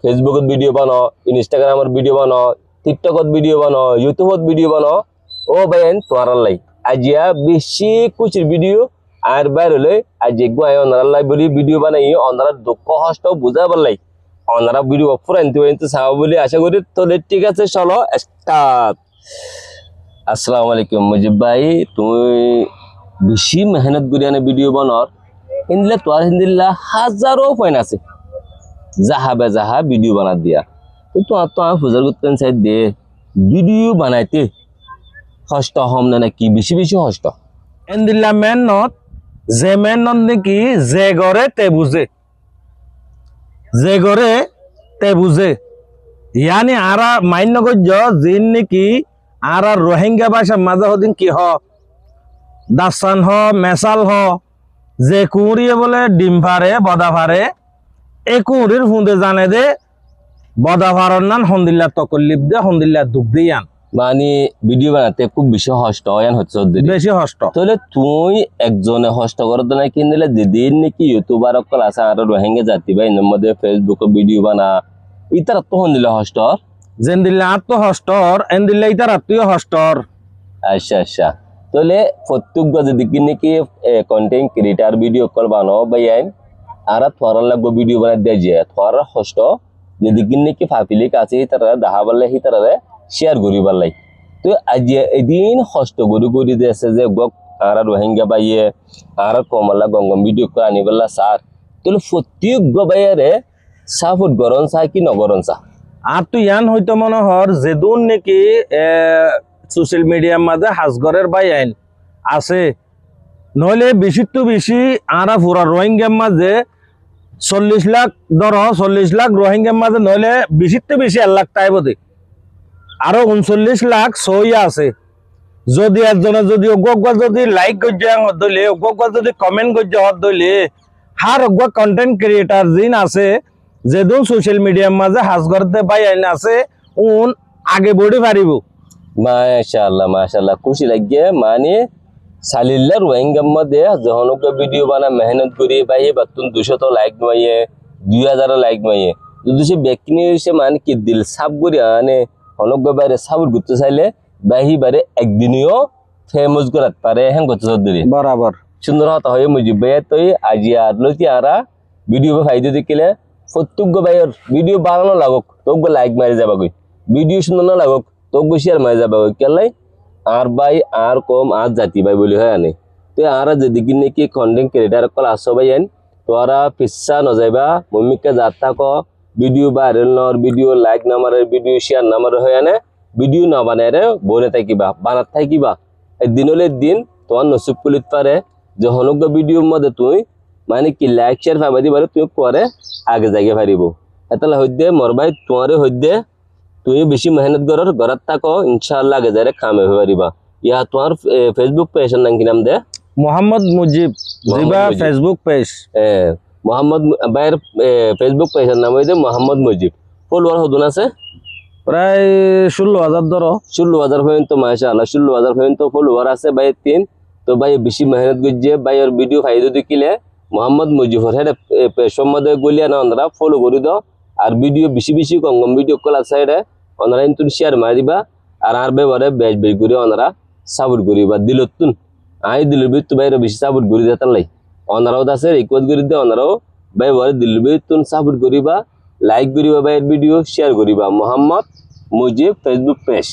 ফেসবুকত video বানাও, ইনস্টাগ্রামত video বানাও, টিকটকত video বানাও, ইউটিউবত ভিডিও বানাও, ও বাইন তোয়ার লাই আজিয়া বেশি কুচির ভিডিও আর বাইর হলে আজ গুয়াই অনার লাই বলি ভিডিও বানাই অনারা দুঃখ কষ্ট বুঝাবার লাই অনারা ভিডিও ফুরাইতে চাও বলে আশা করি। তাহলে ঠিক আছে, চলো স্টার্ট। আসসালামু আলাইকুম মুজিব ভাই, তুমি বেশি মেহনত করি আনে ভিডিও বানার হিন্দিলে তোর হিন্দিল্লা হাজারো পয়েন্ট আছে যাহা বে যাহা ভিডিও বানা দিয়া, কিন্তু আর তো আমি ফুজার করতেন চাই দে ভিডিও বানাইতে কষ্ট হম না নাকি বেশি বেশি কষ্ট এন্দিল্লা মেহনত যে মেহনত নাকি যে গড়ে তে বুঝে, যে গড়ে তে বুঝে। ইয়ানি আরা মান্য গজ্য জিন নাকি আরা রোহিঙ্গা ভাষা মাঝে হদিন কি হ দাসান হ মেসাল হ যে কুঁড়িয়ে বলে ডিম ফারে বদা ফারে এ কুঁড়ির ফুঁদে জানে দে বদা ফারর নান হন্দিল্লা তকল্লিপ দে হন্দিল্লা দুঃখ দিয়ান মানে ভিডিও বানাতে খুব বেশি কষ্ট হয় হচ্ছে বেশি হষ্ট। তাহলে তুই একজনে কষ্ট করতে না কিনলে যেদিন নাকি ইউটিউবার অকল আছে আর রোহিঙ্গা জাতি বা এর মধ্যে ফেসবুকে ভিডিও বানা ইতার তো হন্দিলে কষ্ট যেন দিল্লা আত্ম হষ্টর এন দিল্লা ইতার আত্মীয় হষ্টর। আচ্ছা আচ্ছা, তাহলে প্রত্যেক যেদিকে নাকি কন্টেন্ট ক্রিয়েটার ভিডিও কল বানাও বা আইন আর থরার লাগবো ভিডিও বানাই দিয়ে যায় থরার কষ্ট যেদিকে নাকি ফাফিলিক আছে তারা দেখা পারলে সি তারা শেয়ার করিবার লাই। তো আজি এদিন কষ্ট করি দিয়েছে যে গক আর রোহিঙ্গা বাইয়ে আর কমলা গঙ্গম ভিডিও করে আনিবেলা সার, তাহলে প্রত্যেক বাইয়ারে সাপোর্ট গরম চা কি নগরম চা আর তুই ইয়ান হয়তো মনে হর যেদুন নাকি সোশ্যাল মিডিয়ার মাঝে হাজগরের বাই আইন আছে নইলে বেশি তো বেশি আরা পুরা রোহিঙ্গার মাঝে 40 লাখ ধর 40 লাখ রোহিঙ্গার মাঝে নইলে বেশি তো বেশি 1 লাখ টাইব দে আরো 39 লাখ সইয়া আছে। যদি একজনে যদি অজ্ঞা যদি লাইক গজ্জা হত দইলে অজ্ঞা যদি কমেন্ট গজ্জা হত দইলে হার অজ্ঞা কন্টেন্ট ক্রিয়েটার জিন আছে যেদুন সোশ্যাল মিডিয়ার মাঝে হাজগরতে বাই আইন আছে উন আগে বড়ি পারিব। মাশাআল্লাহ খুশি লাগে। মানে সালিল্লা রোহিঙ্গার মধ্যে যখন ভিডিও বানা মেহনত করি বাই বাতুন 200 লাইক নয়ে 2000 লাইক নয়ে যদি সে ব্যক্তি নিয়ে মানে কি দিল সাব করি আনে অনজ্ঞ বাইরে সাবুর ঘুরতে চাইলে বাহি বারে একদিনও ফেমাস করাত পারে হ্যাঁ করতে চৌধুরী বরাবর সুন্দর হতা হয় মুজিব ভাইয়া তুই আজি আর লইতি আরা ভিডিও ফাইদে দেখিলে প্রত্যেক ভাইয়ের ভিডিও বানানো লাগুক তোক লাইক মারি যাবা গই, ভিডিও সুন্দর না লাগুক তোক শেয়ার মারি যাবা গই কেলাই আর ভাই আর কম আর জাতি ভাই বলি হয় আনে। তো আর যেদিকে নাকি কন্টেন্ট ক্রিয়েটার কল আসো ভাই আন তোরা পিসা নজাইবা মমিকে যাত্রা ক ভিডিও ভাইরাল নর ভিডিও লাইক নামারের ভিডিও শেয়ার নামার হয় আনে ভিডিও না বানায় রে বনে থাকিবা বানাত থাকিবা একদিন হলে দিন তোমার নসিব কুলিত পারে যে হনজ্ঞ ভিডিওর মধ্যে তুই মানে কি লাইক শেয়ার পাবা দিবারে তুই পরে আগে যাইগে পারিব। এতালে হইদে মোর ভাই তোমারে হইদে তুই বেশি মেহনত করার ঘরত থাকো ইনশাআল্লাহ আগে যাই কামে হয়ে পারিবা। ইয়া তোমার ফেসবুক পেজের নাম কি নাম দে? মোহাম্মদ মুজিব জিবা ফেসবুক পেজ। মোহাম্মদ ভাইয়ের ফেসবুক পেজের নাম হইদে মোহাম্মদ মুজিব। ফলোয়ার হদুন আছে প্রায় 16,000 ধরো 16,000 পর্যন্ত। মাশাআল্লাহ 16,000 পর্যন্ত ফলোয়ার আছে ভাই 3। তো ভাই বেশি মেহনত করছে ভাইয়ের ভিডিও ফাইদে দেখিলে মোহাম্মদ মুজিবর হেড পেশর মধ্যে গলিয়া না ওনারা ফলো করে দাও আর ভিডিও বেশি বেশি কম ভিডিও কল আছে এটা ওনারা কিন্তু শেয়ার মারি দিবা আর ব্যবহারে বেশ বেশ করে ওনারা সাপোর্ট করিবা দিলতুন আই দিল তো বাইরে বেশি সাপোর্ট করে দিতে লাই ওনারাও আছে রিকোয়েস্ট করে দে ওনারাও ব্যবহারে দিল তুন সাপোর্ট করিবা লাইক করিবা ভাইয়ের ভিডিও শেয়ার করিবা। Mohammad Mujib Facebook page.